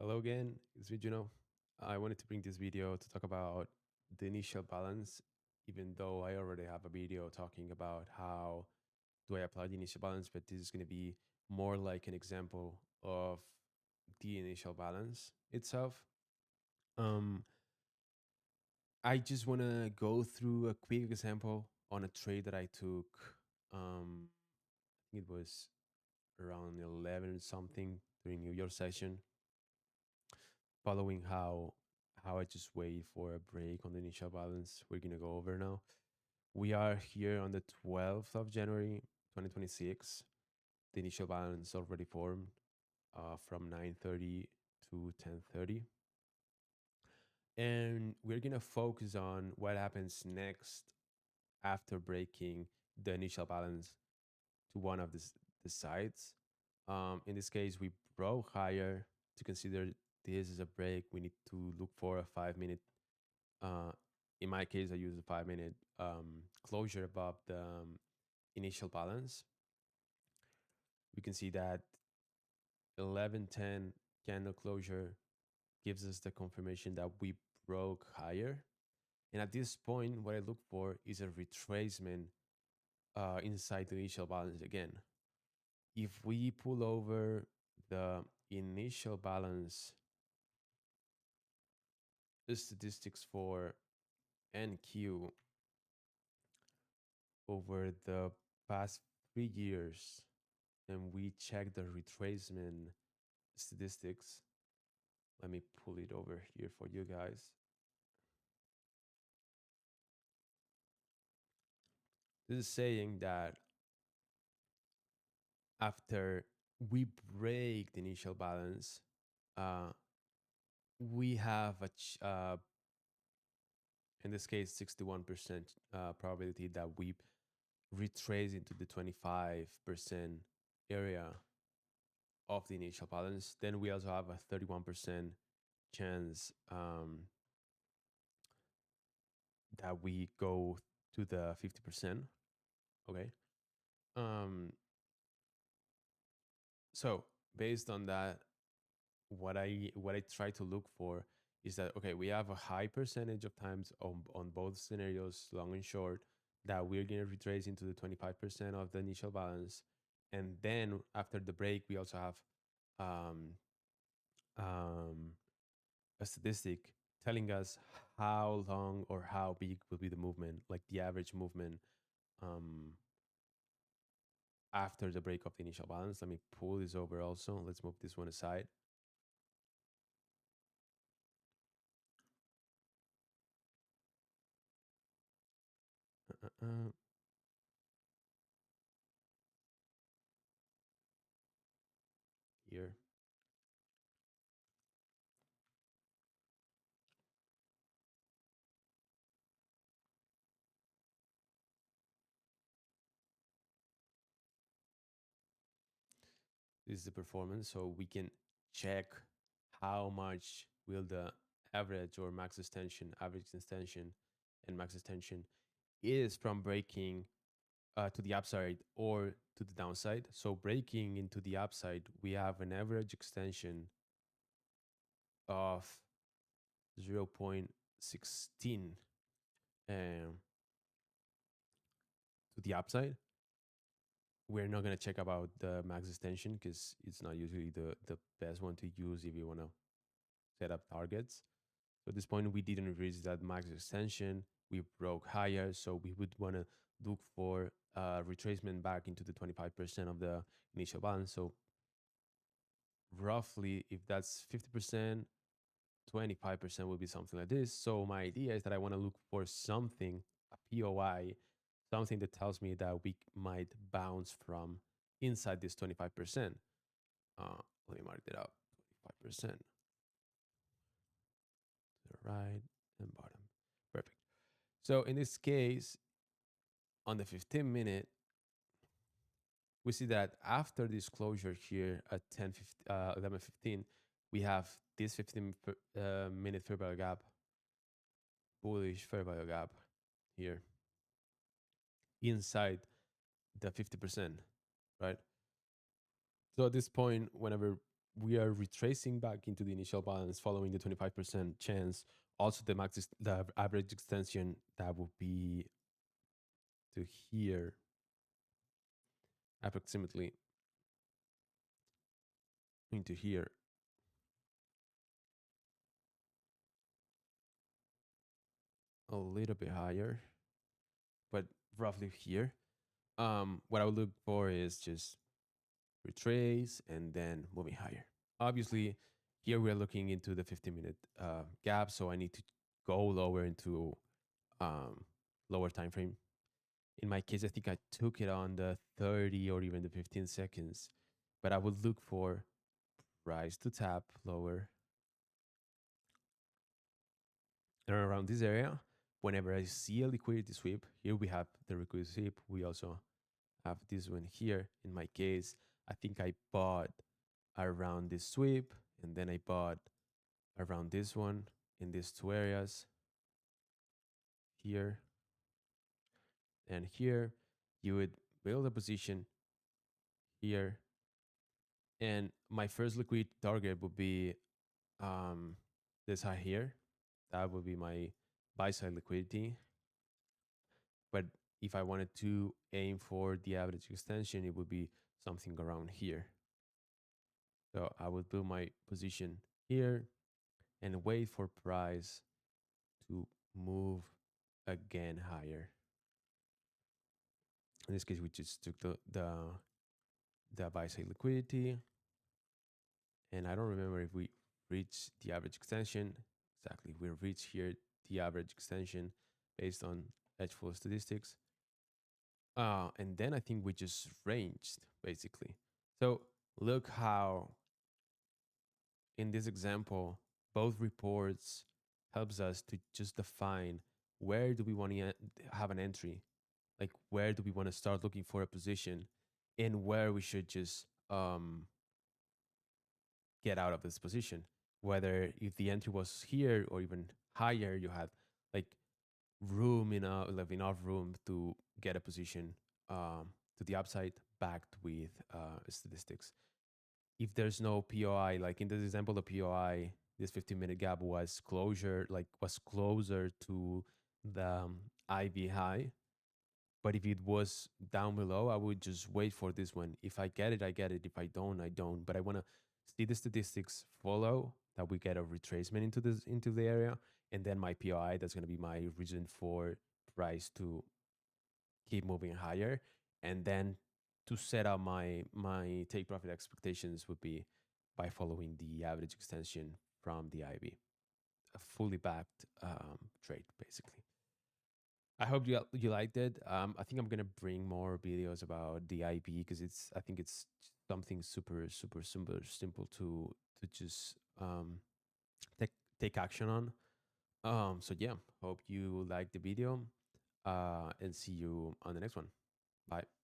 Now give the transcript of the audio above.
Hello again, it's me Juno. I wanted to bring this video to talk about the initial balance, even though I already have a video talking about how do I apply the initial balance, but this is going to be more like an example of the initial balance itself. Um, I just want to go through a quick example on a trade that I took. I think it was around 11 something during New York session, following how I just wait for a break on the initial balance. We're gonna go over now. We are here on the 12th of January 2026. The initial balance already formed from 9:30 to 10:30. And we're gonna focus on what happens next after breaking the initial balance to one of the sides. In this case, we broke higher. To consider this as a break, we need to look for a 5 minute. Uh, in my case, I use a 5 minute closure above the initial balance. We can see that 11:10 candle closure gives us the confirmation that we broke higher. And at this point, what I look for is a retracement inside the initial balance again. If we pull over the initial balance statistics for NQ over the past 3 years, and we check the retracement statistics. Let me pull it over here for you guys. This is saying that after we break the initial balance, uh, we have in this case 61% probability that we retrace into the 25% area of the initial balance. Then we also have a 31% chance that we go to the 50%. Okay. Um, so based on that, what I try to look for is that okay, we have a high percentage of times on both scenarios, long and short, that we're gonna retrace into the 25% of the initial balance. And then after the break, we also have um, um, a statistic telling us how long or how big will be the movement, like the average movement um, after the break of the initial balance. Let me pull this over also. Let's move this one aside. Uh, here. This is the performance. So we can check how much will the average or max extension, average extension, and max extension is from breaking to the upside or to the downside. So breaking into the upside, we have an average extension of 0.16 um, to the upside. We're not going to check about the max extension because it's not usually the best one to use if you want to set up targets. So at this point, we didn't reach that max extension. We broke higher, so we would want to look for retracement back into the 25% of the initial balance. So roughly, if that's 50%, 25% would be something like this. So my idea is that I want to look for something, a POI, something that tells me that we might bounce from inside this 25%. Let me mark it up, 25% to the right and bottom. Perfect. So in this case, on the 15-minute, we see that after this closure here at 11:15, we have this 15-minute fair value gap, bullish fair value gap here inside the 50%, right? So at this point, whenever we are retracing back into the initial balance following the 25% chance. Also, the average extension that would be to here approximately into here a little bit higher, but roughly here. What I would look for is just retrace and then moving higher. Obviously, here we're looking into the 15-minute gap, so I need to go lower into um, lower time frame. In my case, I think I took it on the 30 or even the 15 seconds, but I would look for price to tap lower and around this area. Whenever I see a liquidity sweep, here we have the liquidity sweep. We also have this one here. In my case, I think I bought around this sweep and then I bought around this one in these two areas here and here. You would build a position here, and my first liquidity target would be um, this high here. That would be my buy side liquidity. But if I wanted to aim for the average extension, it would be something around here. So I would build my position here and wait for price to move again higher. In this case, we just took the buy side liquidity, and I don't remember if we reached the average extension. Exactly, we reached here the average extension based on Edgeful statistics. And then I think we just ranged basically. So look how in this example, both reports helps us to just define where do we want to have an entry, like where do we want to start looking for a position, and where we should just get out of this position. Whether if the entry was here or even higher, you had like room enough, like enough room to get a position to the upside backed with statistics. If there's no POI, like in this example, the POI, this 15-minute gap was closure, like was closer to the IV high. But if it was down below, I would just wait for this one. If I get it, I get it. If I don't, I don't. But I want to see the statistics follow that we get a retracement into the area, and then my POI. That's going to be my reason for price to keep moving higher, and then to set up my take profit expectations would be by following the average extension from the IV, a fully backed trade basically. I hope you liked it. I think I'm gonna bring more videos about the IB because I think it's something super simple to just take take action on. So yeah, hope you liked the video. And see you on the next one. Bye.